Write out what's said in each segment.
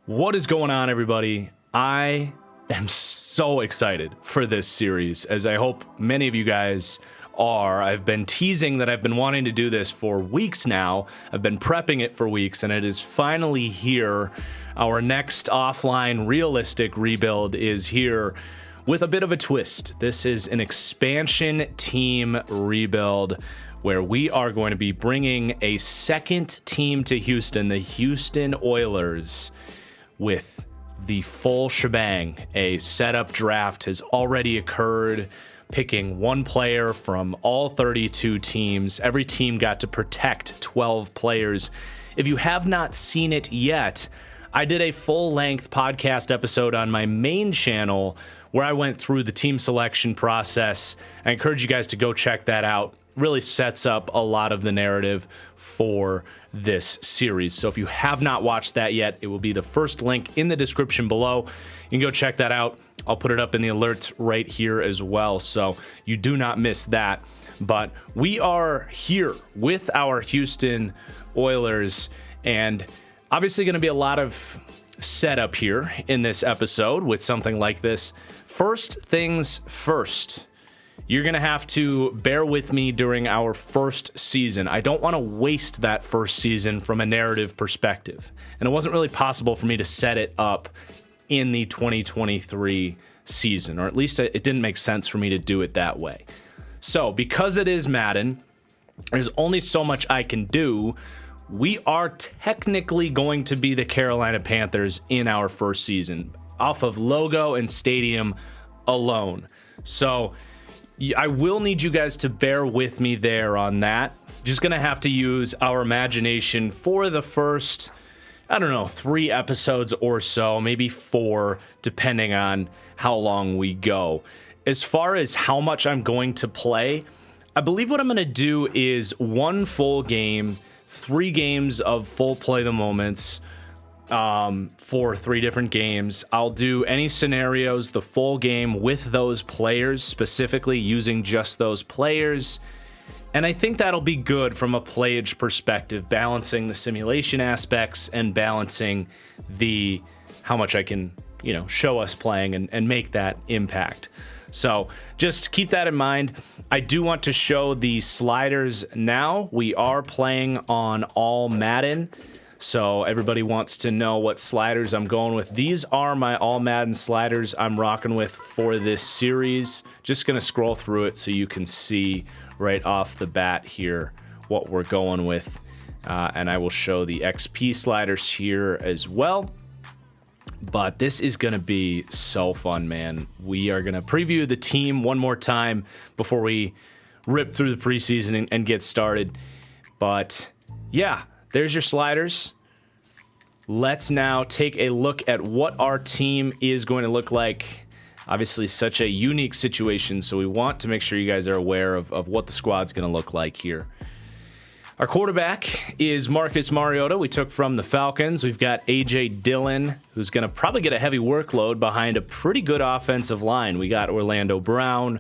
What is going on, everybody? I am so excited for this series, as I hope many of you guys are. I've been teasing that I've been wanting to do this for weeks now. I've been prepping it for weeks, and it is finally here. Our next offline realistic rebuild is here with a bit of a twist. This is an expansion team rebuild where we are going to be bringing a second team to Houston, the Houston Oilers, with the full shebang. A setup draft has already occurred, picking one player from all 32 teams. Every team got to protect 12 players. If you have not seen it yet, I did a full-length podcast episode on my main channel where I went through the team selection process. I encourage you guys to go check that out. Really sets up a lot of the narrative for this series. So if you have not watched that yet, it will be the first link in the description below. You can go check that out. I'll put it up in the alerts right here as well, so you do not miss that. But we are here with our Houston Oilers, and obviously going to be a lot of setup here in this episode with something like this. First things first, you're going to have to bear with me during our first season. I don't want to waste that first season from a narrative perspective. And it wasn't really possible for me to set it up in the 2023 season, or at least it didn't make sense for me to do it that way. So because it is Madden, there's only so much I can do. We are technically going to be the Carolina Panthers in our first season off of logo and stadium alone. So I will need you guys to bear with me there on that. Just going to have to use our imagination for the first, 3 episodes or so, maybe 4, depending on how long we go. As far as how much I'm going to play, I believe what I'm going to do is 1 full game, 3 games of full play the moments, for 3 different games. I'll do any scenarios, the full game with those players, specifically using just those players. And I think that'll be good from a playage perspective, balancing the simulation aspects and balancing the how much I can, show us playing and make that impact. So just keep that in mind. I do want to show the sliders now. We are playing on all Madden, so everybody wants to know what sliders I'm going with. These are my all Madden sliders I'm rocking with for this series. Just going to scroll through it so you can see right off the bat here what we're going with. And I will show the XP sliders here as well. But this is going to be so fun, man. We are going to preview the team one more time before we rip through the preseason and get started. But yeah, there's your sliders. Let's now take a look at what our team is going to look like. Obviously, such a unique situation, so we want to make sure you guys are aware of what the squad's going to look like here. Our quarterback is Marcus Mariota. We took from the Falcons. We've got A.J. Dillon, who's going to probably get a heavy workload behind a pretty good offensive line. We got Orlando Brown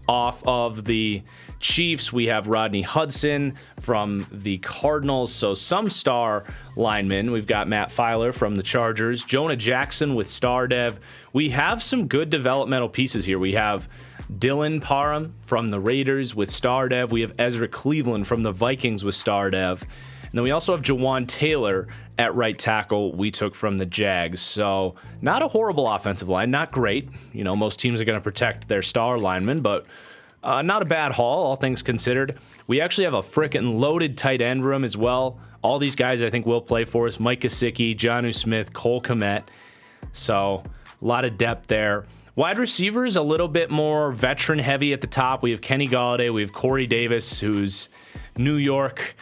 off of the Chiefs. We have Rodney Hudson from the Cardinals, so some star linemen. We've got Matt Filer from the Chargers, Jonah Jackson with Star Dev. We have some good developmental pieces here. We have Dylan Parham from the Raiders with Star Dev. We have Ezra Cleveland from the Vikings with Star Dev. And then we also have Jawan Taylor at right tackle we took from the Jags. So not a horrible offensive line, not great. Most teams are going to protect their star linemen, but not a bad haul, all things considered. We actually have a frickin' loaded tight end room as well. All these guys I think will play for us. Mike Gesicki, Jonnu Smith, Cole Kmet. So a lot of depth there. Wide receivers, a little bit more veteran heavy at the top. We have Kenny Golladay. We have Corey Davis, whose New York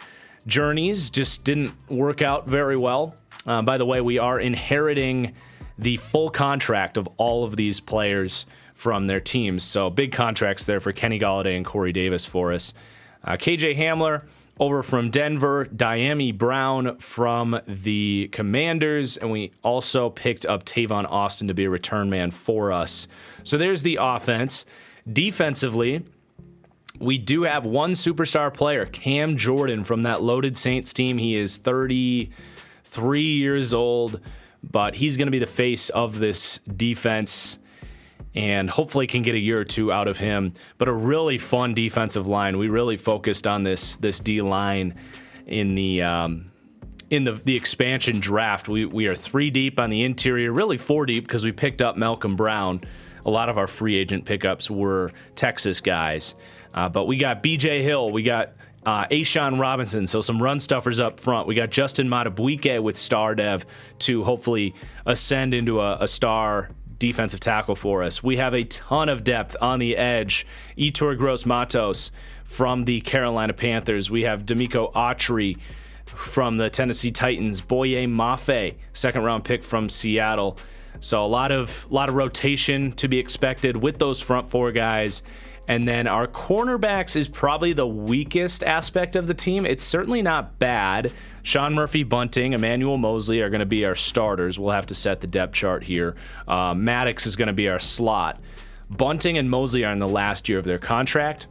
journeys just didn't work out very well. By the way, we are inheriting the full contract of all of these players from their teams. So big contracts there for Kenny Golladay and Corey Davis for us. KJ Hamler over from Denver, Diami Brown from the Commanders, and we also picked up Tavon Austin to be a return man for us. So there's the offense. Defensively, We do have one superstar player, Cam Jordan, from that loaded Saints team. He is 33 years old, but he's going to be the face of this defense and hopefully can get a year or two out of him. But a really fun defensive line. We really focused on this D-line in the expansion draft. We are 3 deep on the interior, really 4 deep because we picked up Malcolm Brown. A lot of our free agent pickups were Texas guys. But we got B.J. Hill, we got Ashawn Robinson, so some run stuffers up front. We got Justin Madubuike with star dev to hopefully ascend into a star defensive tackle for us. We have a ton of depth on the edge. Yetur Gross-Matos from the Carolina Panthers. We have D'Amico Autry from the Tennessee Titans. Boye Mafe, second-round pick from Seattle. So a lot of rotation to be expected with those front 4 guys. And then our cornerbacks is probably the weakest aspect of the team. It's certainly not bad. Sean Murphy-Bunting, Emmanuel Mosley are going to be our starters. We'll have to set the depth chart here. Maddox is going to be our slot. Bunting and Mosley are in the last year of their contract.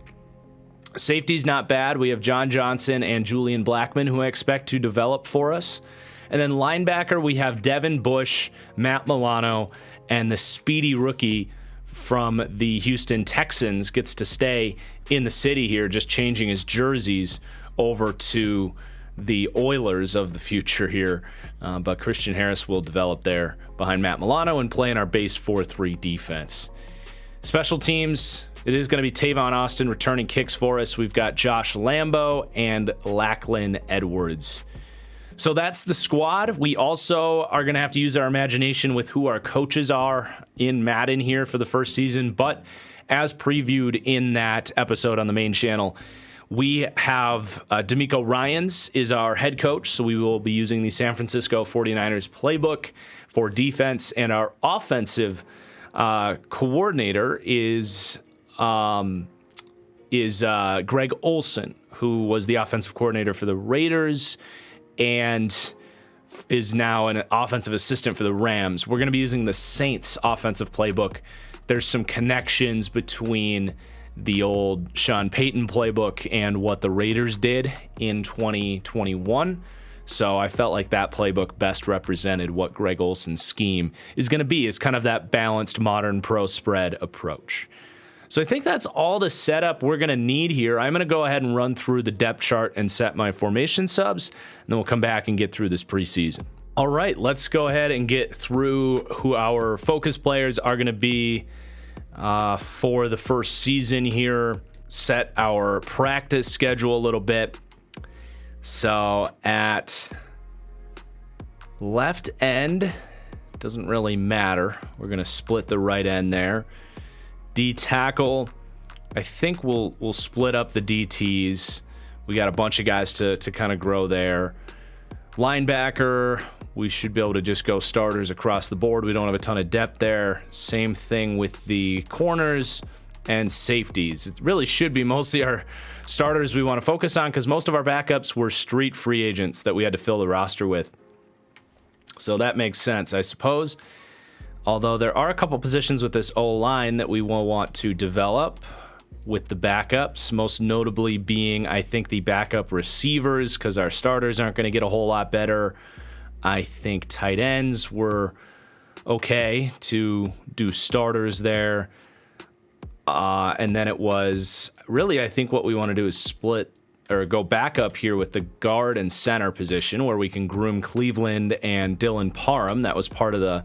Safety's not bad. We have John Johnson and Julian Blackman, who I expect to develop for us. And then linebacker, we have Devin Bush, Matt Milano, and the speedy rookie from the Houston Texans gets to stay in the city here, just changing his jerseys over to the Oilers of the future here. But Christian Harris will develop there behind Matt Milano and play in our base 4-3 defense. Special teams, it is going to be Tavon Austin returning kicks for us. We've got Josh Lambo and Lachlan Edwards. So that's the squad. We also are going to have to use our imagination with who our coaches are in Madden here for the first season. But as previewed in that episode on the main channel, we have D'Amico Ryans is our head coach. So we will be using the San Francisco 49ers playbook for defense. And our offensive coordinator is Greg Olson, who was the offensive coordinator for the Raiders and is now an offensive assistant for the Rams. We're going to be using the Saints offensive playbook. There's some connections between the old Sean Payton playbook and what the Raiders did in 2021. So I felt like that playbook best represented what Greg Olson's scheme is going to be, is kind of that balanced modern pro spread approach. So I think that's all the setup we're going to need here. I'm going to go ahead and run through the depth chart and set my formation subs, and then we'll come back and get through this preseason. All right, let's go ahead and get through who our focus players are going to be for the first season here. Set our practice schedule a little bit. So at left end, doesn't really matter. We're going to split the right end there. D tackle, I think we'll split up the DTs. We got a bunch of guys to kind of grow there. Linebacker, we should be able to just go starters across the board. We don't have a ton of depth there. Same thing with the corners and safeties. It really should be mostly our starters we want to focus on because most of our backups were street free agents that we had to fill the roster with. So that makes sense, I suppose. Although there are a couple positions with this O-line that we will want to develop with the backups, most notably being, I think, the backup receivers because our starters aren't going to get a whole lot better. I think tight ends were okay to do starters there. And then it was really, I think what we want to do is split or go back up here with the guard and center position where we can groom Cleveland and Dylan Parham. That was part of the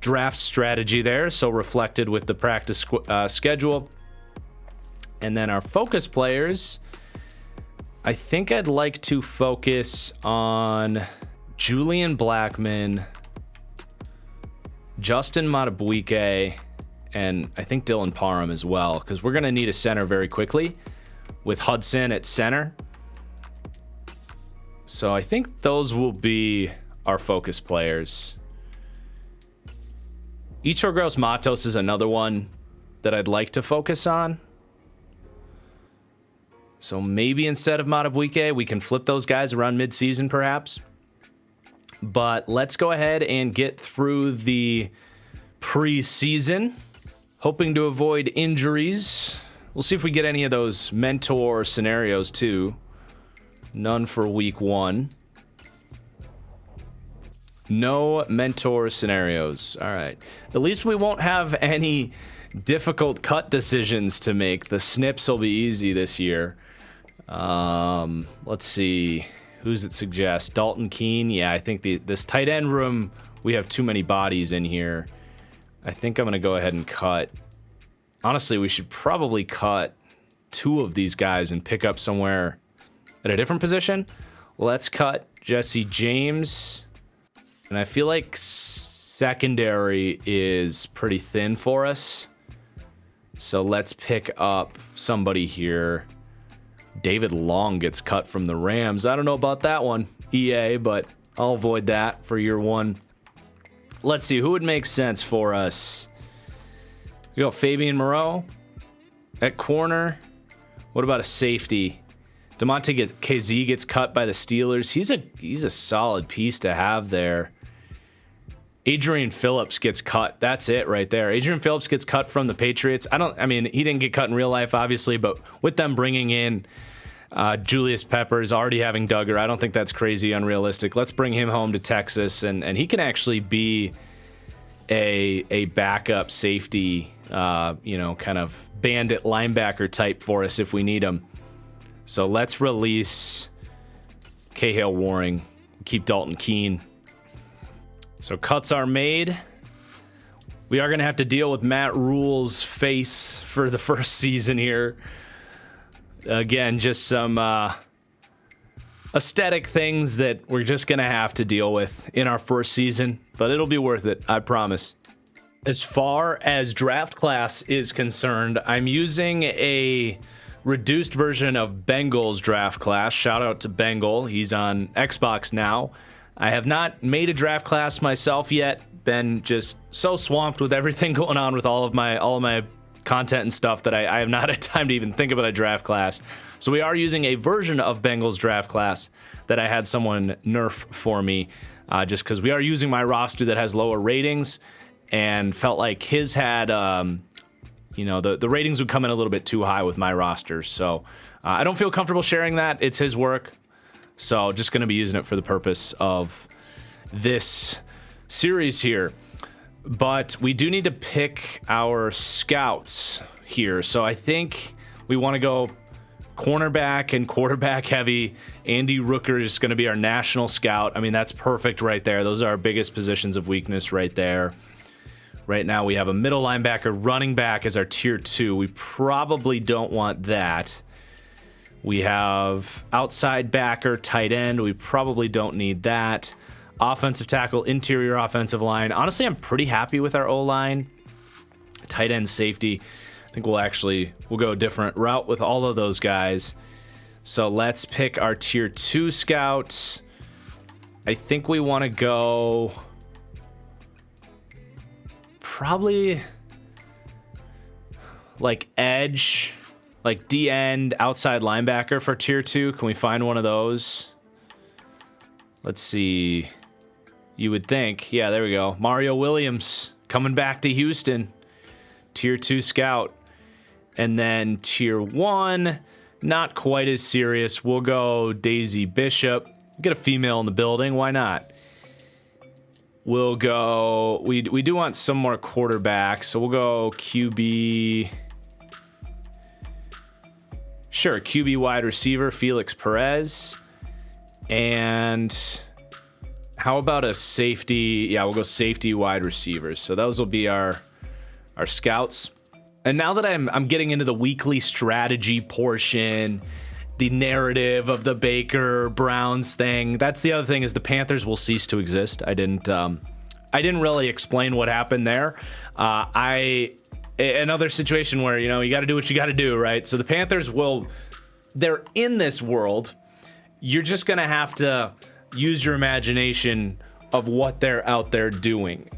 draft strategy there, so reflected with the practice schedule. And then our focus players, I think I'd like to focus on Julian Blackman, Justin Madubuike, and I think Dylan Parham as well, because we're going to need a center very quickly with Hudson at center. So I think those will be our focus players. Yetur Gross-Matos is another one that I'd like to focus on. So maybe instead of Madubuike, we can flip those guys around midseason perhaps. But let's go ahead and get through the preseason. Hoping to avoid injuries. We'll see if we get any of those mentor scenarios too. None for week 1. No mentor scenarios. All right. At least we won't have any difficult cut decisions to make. The snips will be easy this year. Let's see. Who's it suggest? Dalton Keene. Yeah, I think this tight end room, we have too many bodies in here. I think I'm going to go ahead and cut. Honestly, we should probably cut 2 of these guys and pick up somewhere at a different position. Let's cut Jesse James. And I feel like secondary is pretty thin for us. So let's pick up somebody here. David Long gets cut from the Rams. I don't know about that one, EA, but I'll avoid that for year 1. Let's see, who would make sense for us? We got Fabian Moreau at corner. What about a safety? Demonte KZ gets cut by the Steelers. He's a solid piece to have there. Adrian Phillips gets cut. That's it right there. Adrian Phillips gets cut from the Patriots. I mean, he didn't get cut in real life, obviously, but with them bringing in Julius Peppers, already having Duggar, I don't think that's crazy unrealistic. Let's bring him home to Texas, and he can actually be a backup safety, kind of bandit linebacker type for us if we need him. So let's release Cahill Waring. Keep Dalton Keene. So cuts are made. We are going to have to deal with Matt Rule's face for the first season here. Again, just some aesthetic things that we're just going to have to deal with in our first season, but it'll be worth it, I promise. As far as draft class is concerned, I'm using a reduced version of Bengal's draft class. Shout out to Bengal. He's on Xbox now. I have not made a draft class myself yet. Been just so swamped with everything going on with all of my content and stuff that I have not had time to even think about a draft class. So we are using a version of Bengal's draft class that I had someone nerf for me, just because we are using my roster that has lower ratings, and felt like his had, the ratings would come in a little bit too high with my roster. So I don't feel comfortable sharing that. It's his work. So just going to be using it for the purpose of this series here. But we do need to pick our scouts here. So I think we want to go cornerback and quarterback heavy. Andy Rooker is going to be our national scout. I mean, that's perfect right there. Those are our biggest positions of weakness right there. Right now we have a middle linebacker, running back as our tier 2. We probably don't want that. We have outside backer, tight end. We probably don't need that. Offensive tackle, interior offensive line. Honestly, I'm pretty happy with our O-line. Tight end, safety. I think we'll go a different route with all of those guys. So let's pick our tier 2 scout. I think we want to go probably like edge, like D-end, outside linebacker for tier 2. Can we find one of those? Let's see. You would think. Yeah, there we go. Mario Williams coming back to Houston. Tier 2 scout. And then tier 1, not quite as serious. We'll go Daisy Bishop. Get a female in the building. Why not? We'll go... We do want some more quarterbacks, so we'll go QB... Sure, QB wide receiver, Felix Perez. And how about a safety? Yeah, we'll go safety wide receivers. So those will be our scouts. And now that I'm getting into the weekly strategy portion, the narrative of the Baker Browns thing, that's the other thing, is the Panthers will cease to exist. I didn't really explain what happened there. Another situation where, you got to do what you got to do, right? So the Panthers they're in this world. You're just going to have to use your imagination of what they're out there doing.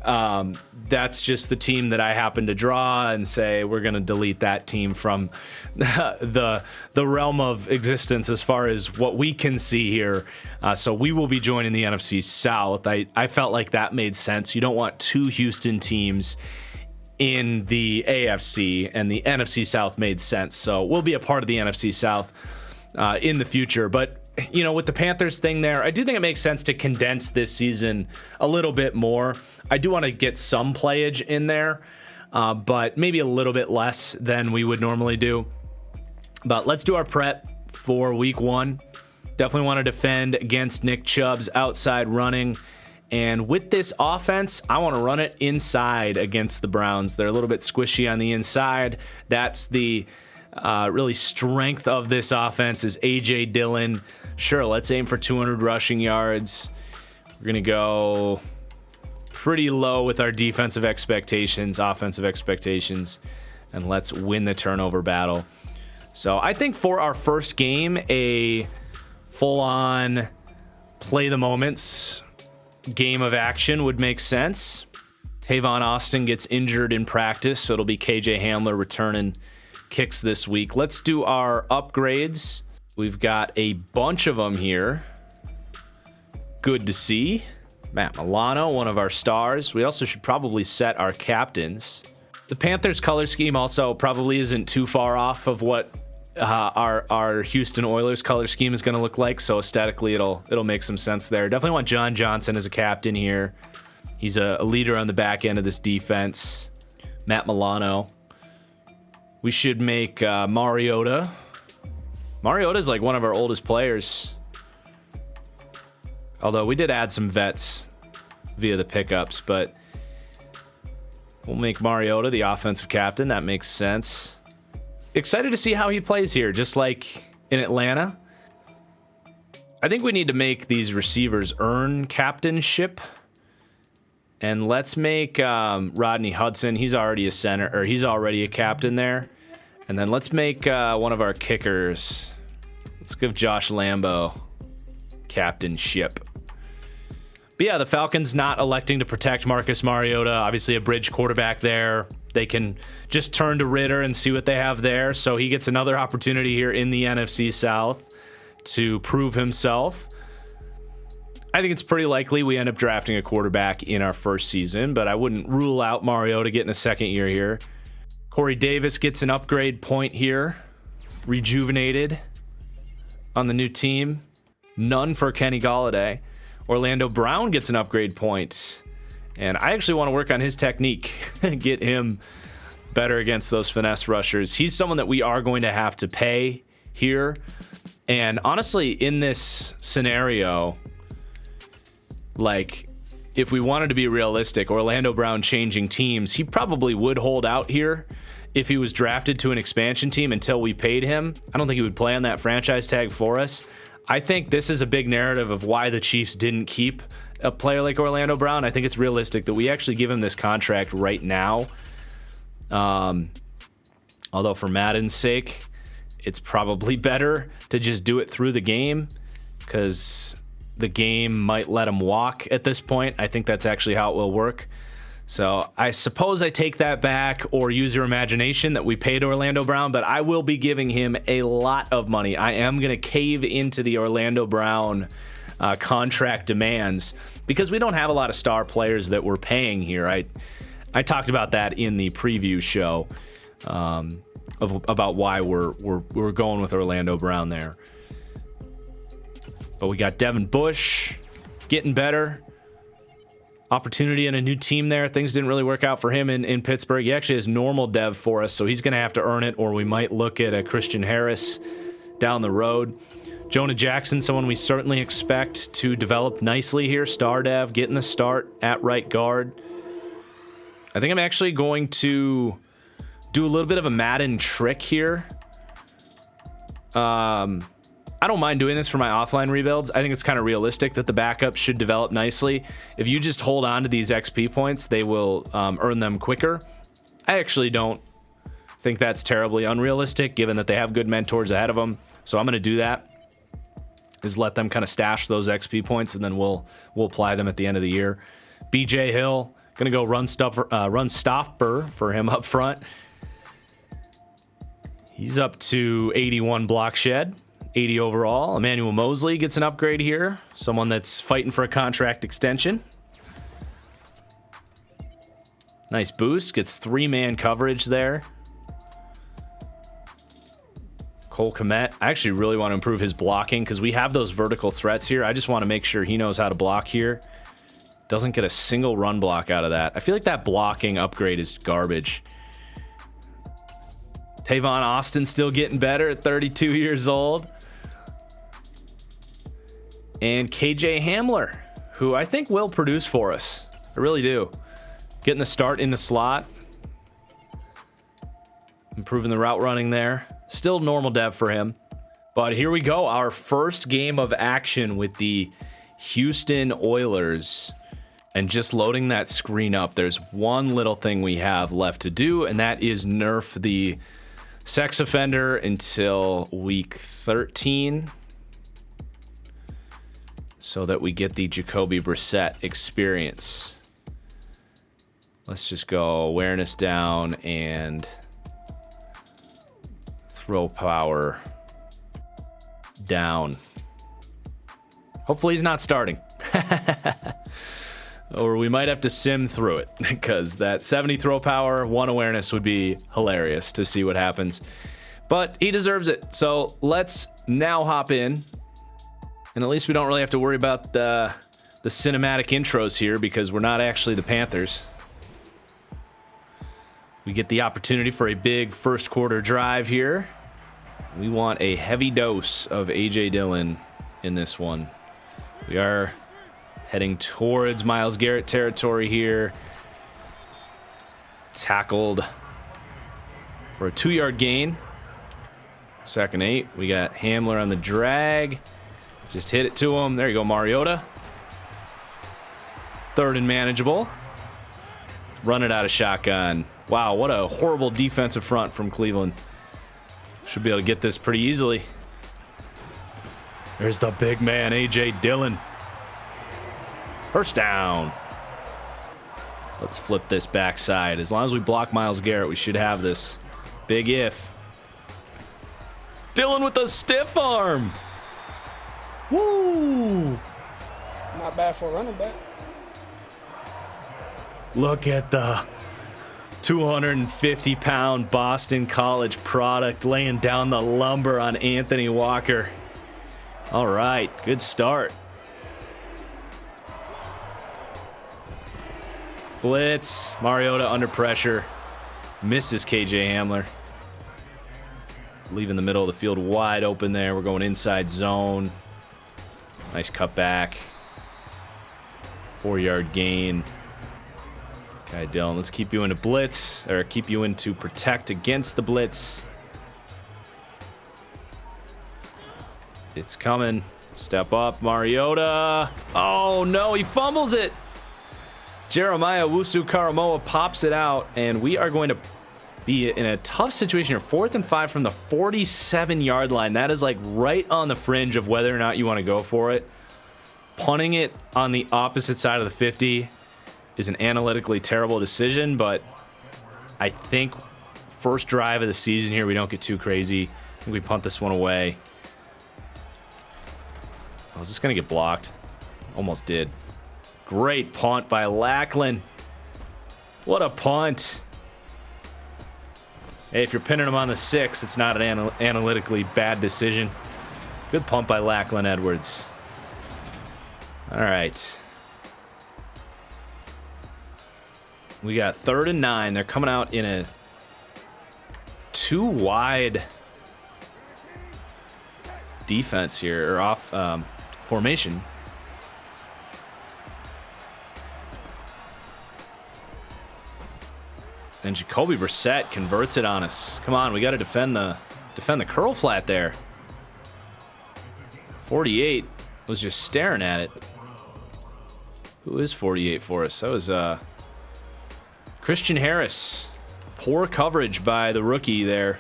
That's just the team that I happen to draw and say, we're going to delete that team from the realm of existence as far as what we can see here. So we will be joining the NFC South. I felt like that made sense. You don't want 2 Houston teams in the AFC, and the NFC South made sense. So we'll be a part of the NFC South in the future. But you know, with the Panthers thing there, I do think it makes sense to condense this season a little bit more. I do want to get some playage in there, but maybe a little bit less than we would normally do. But let's do our prep for week 1. Definitely want to defend against Nick Chubb's outside running. And with this offense, I want to run it inside against the Browns. They're a little bit squishy on the inside. That's the really strength of this offense is A.J. Dillon. Sure, let's aim for 200 rushing yards. We're going to go pretty low with our defensive expectations, offensive expectations, and let's win the turnover battle. So I think for our first game, a full-on play the moments game of action would make sense. Tavon Austin gets injured in practice, so it'll be KJ Hamler returning kicks this week. Let's do our upgrades. We've got a bunch of them here. Good to see. Matt Milano, one of our stars. We also should probably set our captains. The Panthers color scheme also probably isn't too far off of what our Houston Oilers color scheme is going to look like. So aesthetically, it'll make some sense there. Definitely want John Johnson as a captain here. He's a leader on the back end of this defense. Matt Milano. We should make Mariota. Mariota's like one of our oldest players. Although we did add some vets via the pickups, but we'll make Mariota the offensive captain. That makes sense. Excited to see how he plays here, just like in Atlanta. I think we need to make these receivers earn captainship. And let's make Rodney Hudson. He's already a center, or he's already a captain there. And then let's make one of our kickers. Let's give Josh Lambo captainship. But yeah, the Falcons not electing to protect Marcus Mariota. Obviously a bridge quarterback there. They can just turn to Ritter and see what they have there. So he gets another opportunity here in the NFC South to prove himself. I think it's pretty likely we end up drafting a quarterback in our first season, but I wouldn't rule out Mariota getting a second year here. Corey Davis gets an upgrade point here. Rejuvenated on the new team. None for Kenny Golladay. Orlando Brown gets an upgrade point. And I actually want to work on his technique. Get him better against those finesse rushers. He's someone that we are going to have to pay here. And honestly, in this scenario, like, if we wanted to be realistic, Orlando Brown changing teams, he probably would hold out here if he was drafted to an expansion team until we paid him. I don't think he would play on that franchise tag for us. I think this is a big narrative of why the Chiefs didn't keep a player like Orlando Brown. I think it's realistic that we actually give him this contract right now. Although for Madden's sake, it's probably better to just do it through the game because the game might let him walk at this point. I think that's actually how it will work. So I suppose I take that back, or use your imagination that we paid Orlando Brown, but I will be giving him a lot of money. I am going to cave into the Orlando Brown contract demands because we don't have a lot of star players that we're paying here. I talked about that in the preview show about why we're going with Orlando Brown there. But we got Devin Bush getting better. Opportunity in a new team there. Things didn't really work out for him in Pittsburgh. He actually has normal dev for us, so he's going to have to earn it, or we might look at a Christian Harris down the road. Jonah Jackson, someone we certainly expect to develop nicely here. Star dev, getting the start at right guard. I think I'm actually going to do a little bit of a Madden trick here. I don't mind doing this for my offline rebuilds. I think it's kind of realistic that the backup should develop nicely. If you just hold on to these XP points, they will earn them quicker. I actually don't think that's terribly unrealistic, given that they have good mentors ahead of them. So I'm going to do that, is let them kind of stash those XP points, and then we'll apply them at the end of the year. BJ Hill, going to go run stopper for him up front. He's up to 81 block shed. 80 overall. Emmanuel Mosley gets an upgrade here. Someone that's fighting for a contract extension. Nice boost. Gets 3-man coverage there. Cole Kmet. I actually really want to improve his blocking because we have those vertical threats here. I just want to make sure he knows how to block here. Doesn't get a single run block out of that. I feel like that blocking upgrade is garbage. Tavon Austin still getting better at 32 years old. And KJ Hamler, who I think will produce for us. I really do. Getting the start in the slot. Improving the route running there. Still normal dev for him. But here we go. Our first game of action with the Houston Oilers. And just loading that screen up, there's one little thing we have left to do, and that is nerf the sex offender until week 13 so that we get the Jacoby Brissett experience. Let's just go awareness down and throw power down. Hopefully he's not starting. Or we might have to sim through it because that 70 throw power, 1 awareness would be hilarious to see what happens. But he deserves it. So let's now hop in. And at least we don't really have to worry about the cinematic intros here because we're not actually the Panthers. We get the opportunity for a big first quarter drive here. We want a heavy dose of A.J. Dillon in this one. We are heading towards Myles Garrett territory here. Tackled for a 2-yard gain. 2nd and 8. We got Hamler on the drag. Just hit it to him. There you go, Mariota. 3rd and manageable. Run it out of shotgun. Wow, what a horrible defensive front from Cleveland. Should be able to get this pretty easily. There's the big man, A.J. Dillon. First down. Let's flip this backside. As long as we block Myles Garrett, we should have this. Big if. Dillon with a stiff arm. Woo! Not bad for a running back. Look at the 250-pound Boston College product laying down the lumber on Anthony Walker. All right, good start. Blitz. Mariota under pressure. Misses KJ Hamler. Leaving the middle of the field wide open there. We're going inside zone. Nice cutback. 4-yard gain. Okay, Dylan, let's keep you into blitz, or keep you into protect against the blitz. It's coming. Step up, Mariota. Oh, no, he fumbles it. Jeremiah Wusu-Karamoa pops it out, and we are going to be in a tough situation here. 4th and 5 from the 47-yard line. That is like right on the fringe of whether or not you want to go for it. Punting it on the opposite side of the 50 is an analytically terrible decision, but I think first drive of the season here, we don't get too crazy. I think we punt this one away. Oh, is this going to get blocked? Almost did. Great punt by Lackland. What a punt. Hey, if you're pinning him on the 6, it's not an analytically bad decision. Good punt by Lackland Edwards. All right. We got 3rd and 9. They're coming out in a 2-wide defense here, or off formation. And Jacoby Brissett converts it on us. Come on, we got to defend the curl flat there. 48 was just staring at it. Who is 48 for us? That was Christian Harris. Poor coverage by the rookie there.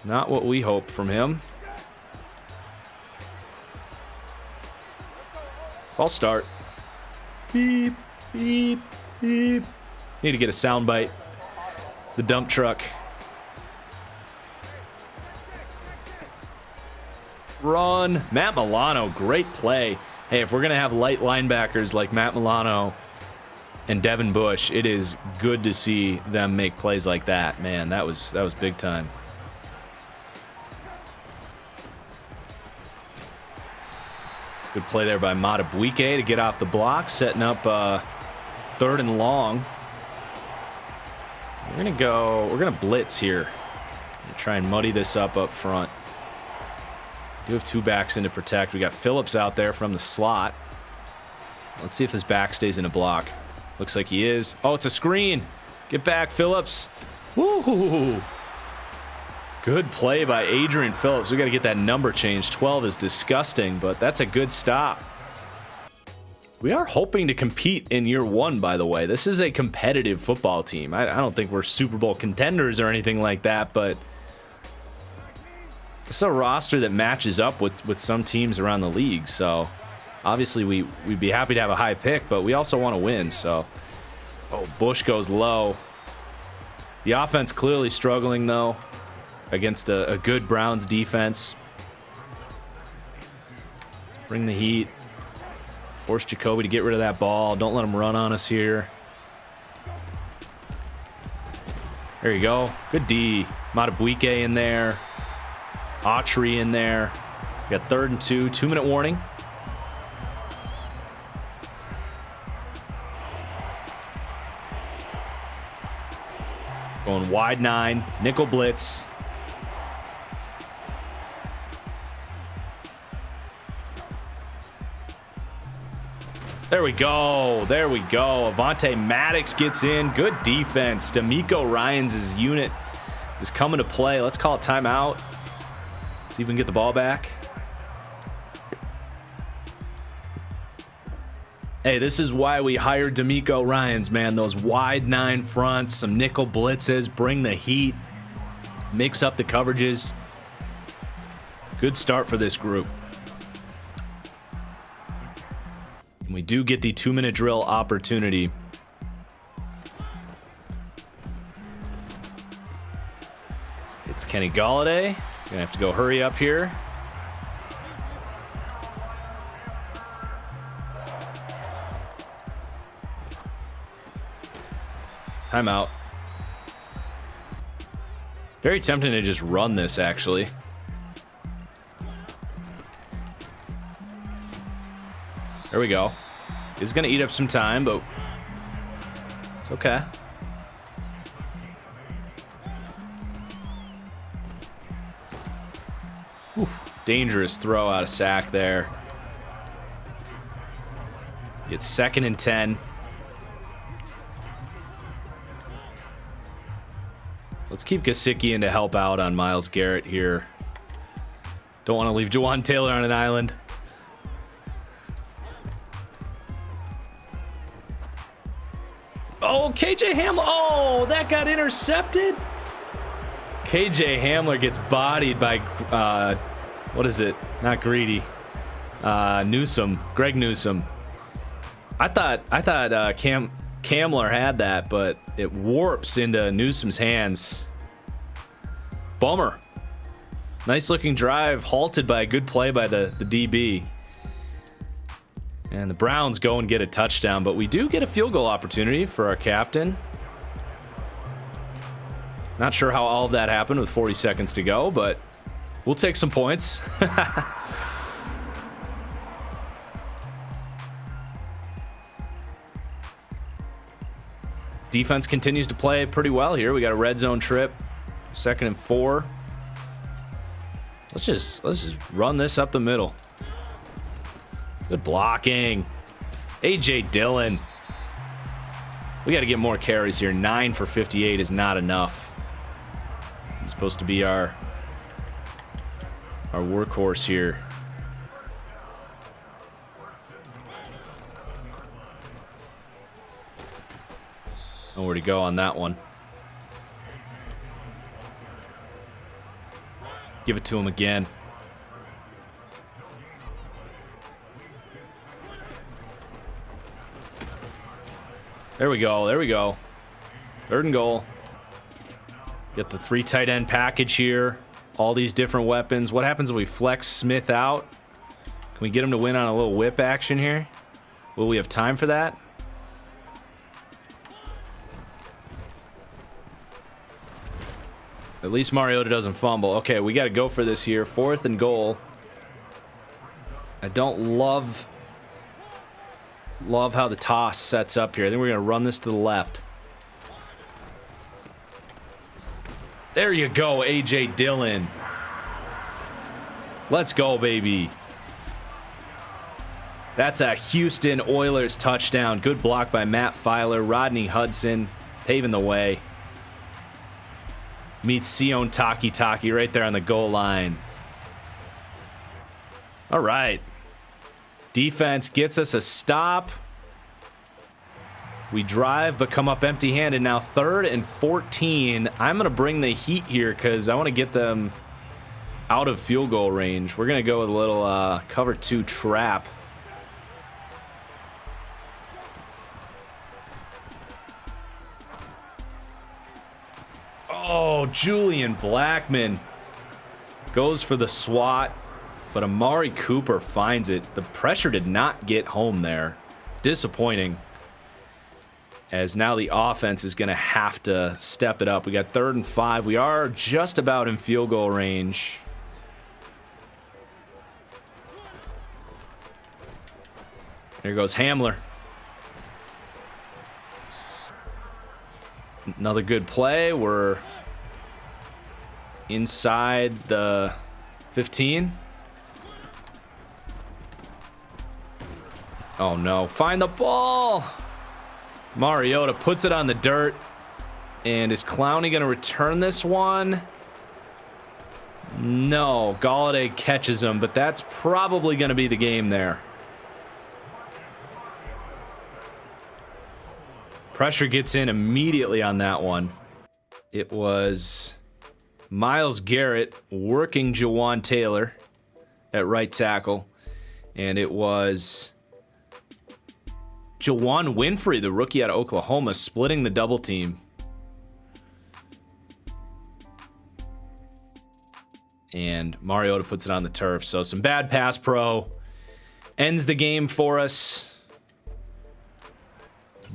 Not what we hoped from him. False start. Beep, beep, beep. Need to get a sound bite. The dump truck. Run. Matt Milano, great play. Hey, if we're going to have light linebackers like Matt Milano and Devin Bush, it is good to see them make plays like that. Man, that was big time. Good play there by Matabuike to get off the block, setting up 3rd and long. We're gonna blitz here. Try and muddy this up front. We have 2 backs in to protect. We got Phillips out there from the slot. Let's see if this back stays in a block. Looks like he is. Oh, it's a screen. Get back, Phillips. Woo! Good play by Adrian Phillips. We got to get that number changed. 12 is disgusting, but that's a good stop. We are hoping to compete in year 1, by the way. This is a competitive football team. I don't think we're Super Bowl contenders or anything like that, but it's a roster that matches up with some teams around the league. So obviously we'd be happy to have a high pick, but we also want to win. So, oh, Bush goes low. The offense clearly struggling, though, against a good Browns defense. Let's bring the heat. Force Jacoby to get rid of that ball. Don't let him run on us here. There you go. Good D. Matabuike in there. Autry in there. We got 3rd and 2. 2-minute warning. Going wide 9. Nickel blitz. There we go. There we go. Avonte Maddox gets in. Good defense. D'Amico Ryans' unit is coming to play. Let's call it timeout. See if we can get the ball back. Hey, this is why we hired D'Amico Ryans, man. Those wide 9 fronts, some nickel blitzes, bring the heat, mix up the coverages. Good start for this group. And we do get the 2-minute drill opportunity. It's Kenny Galladay. Gonna have to go hurry up here. Timeout. Very tempting to just run this, actually. There we go. It's going to eat up some time, but it's okay. Whew. Dangerous throw out of sack there. It's 2nd and 10. Let's keep Gesicki in to help out on Myles Garrett here. Don't want to leave Jawan Taylor on an island. Oh, KJ Hamler. Oh, that got intercepted. KJ Hamler gets bodied by, what is it? Not Greedy. Newsome. Greg Newsome. I thought Kamler had that, but it warps into Newsome's hands. Bummer. Nice looking drive, halted by a good play by the DB. And the Browns go and get a touchdown, but we do get a field goal opportunity for our captain. Not sure how all of that happened with 40 seconds to go, but we'll take some points. Defense continues to play pretty well here. We got a red zone trip, 2nd and 4. Let's just run this up the middle. Good blocking. AJ Dillon. We got to get more carries here. 9 for 58 is not enough. He's supposed to be our workhorse here. Nowhere to go on that one. Give it to him again. There we go. There we go. 3rd and goal. Get the 3 tight end package here. All these different weapons. What happens if we flex Smith out? Can we get him to win on a little whip action here? Will we have time for that? At least Mariota doesn't fumble. Okay, we got to go for this here. 4th and goal. I don't love how the toss sets up here. I think we're going to run this to the left. There you go, A.J. Dillon. Let's go, baby. That's a Houston Oilers touchdown. Good block by Matt Filer. Rodney Hudson paving the way. Meets Sion Taki right there on the goal line. All right. Defense gets us a stop. We drive, but come up empty-handed. Now 3rd and 14. I'm going to bring the heat here because I want to get them out of field goal range. We're going to go with a little cover 2 trap. Oh, Julian Blackman goes for the swat, but Amari Cooper finds it. The pressure did not get home there. Disappointing, as now the offense is going to have to step it up. We got 3rd and 5. We are just about in field goal range. There goes Hamler. Another good play. We're inside the 15. Oh no, find the ball. Mariota puts it on the dirt. And is Clowney going to return this one? No, Galladay catches him, but that's probably going to be the game there. Pressure gets in immediately on that one. It was Myles Garrett working Jawan Taylor at right tackle. And it was Jawan Winfrey, the rookie out of Oklahoma, splitting the double team. And Mariota puts it on the turf. So some bad pass pro. Ends the game for us.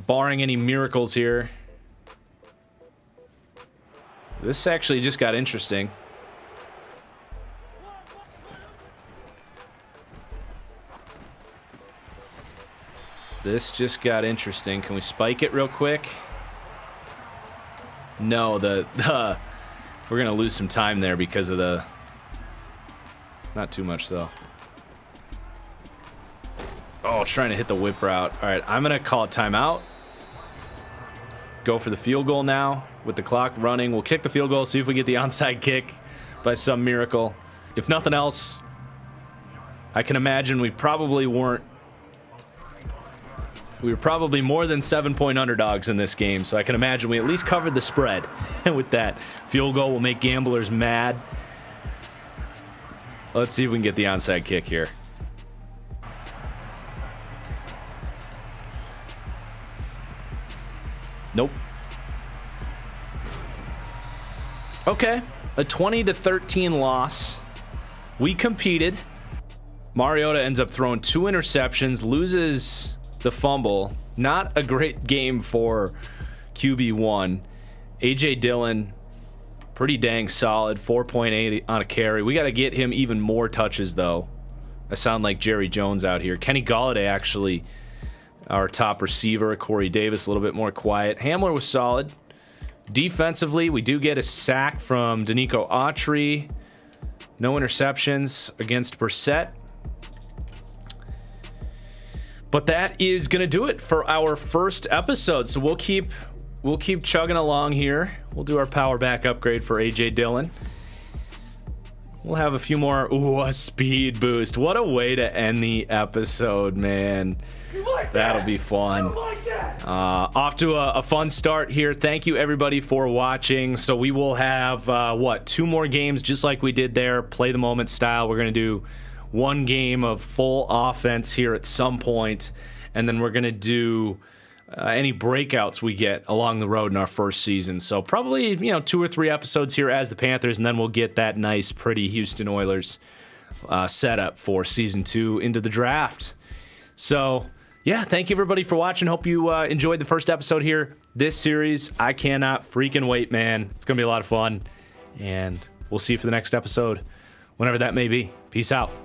Barring any miracles here. This actually just got interesting. This just got interesting. Can we spike it real quick? No, we're going to lose some time there because of the... Not too much, though. Oh, trying to hit the whip route. All right, I'm going to call it timeout. Go for the field goal now with the clock running. We'll kick the field goal, see if we get the onside kick by some miracle. If nothing else, I can imagine we probably weren't... We were probably more than 7-point underdogs in this game, so I can imagine we at least covered the spread. And with that, field goal will make gamblers mad. Let's see if we can get the onside kick here. Nope. Okay, a 20-13 loss. We competed. Mariota ends up throwing 2 interceptions, loses the fumble. Not a great game for QB1. A.J. Dillon, pretty dang solid, 4.8 on a carry. We got to get him even more touches, though. I sound like Jerry Jones out here. Kenny Galladay, actually, our top receiver. Corey Davis, a little bit more quiet. Hamler was solid. Defensively, we do get a sack from Danico Autry. No interceptions against Brissett. But that is going to do it for our first episode. So we'll keep chugging along here. We'll do our power back upgrade for A.J. Dillon. We'll have a few more. Ooh, a speed boost. What a way to end the episode, man. That'll be fun. Off to a fun start here. Thank you, everybody, for watching. So we will have, 2 more games just like we did there. Play the moment style. We're going to do 1 game of full offense here at some point, and then we're going to do any breakouts we get along the road in our first season. So probably, 2 or 3 episodes here as the Panthers, and then we'll get that nice, pretty Houston Oilers setup for season 2 into the draft. So, yeah, thank you, everybody, for watching. Hope you enjoyed the first episode here. This series, I cannot freaking wait, man. It's going to be a lot of fun. And we'll see you for the next episode, whenever that may be. Peace out.